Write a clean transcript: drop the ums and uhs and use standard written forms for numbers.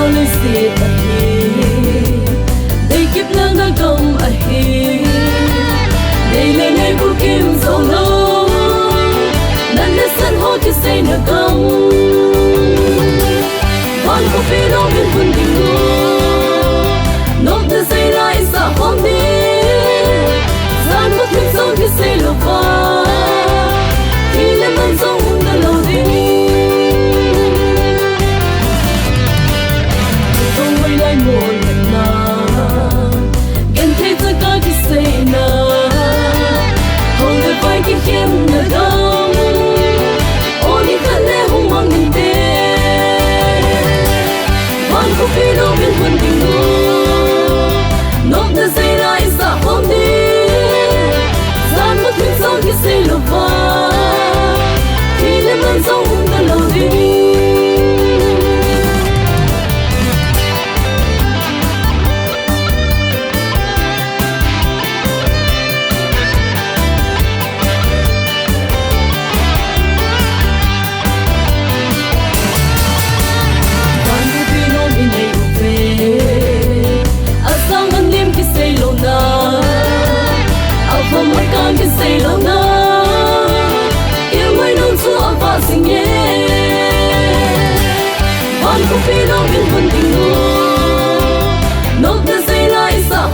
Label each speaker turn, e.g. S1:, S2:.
S1: lên xịt a hi đây kiếp lang đang cầm a hi đây lên đây bu kim sầu lâu nan để sân hô chỉ say nở cầm van có phi đâu bên quân tình ngô nốt để say lại sa hôm đi gian mất thêm sâu chỉ say lộc va khi lên mân sông đã lâu đi không quay lại một lần nào gần thấy tất cả chỉ say na không được phải kiếm kiếm nở đâu ôi đi khăn lẽ không mong nhìn có khi đâu biết quân tình ngô nốt đã say lại xa hôm đi gian mất thêm sâu khi say lộc va khi lên mân sông đã lâu đi cái say lâu na yêu mới nôn xua và xinh nhẹ van không phi đâu biết quân tình ngô nốt đã say lại xa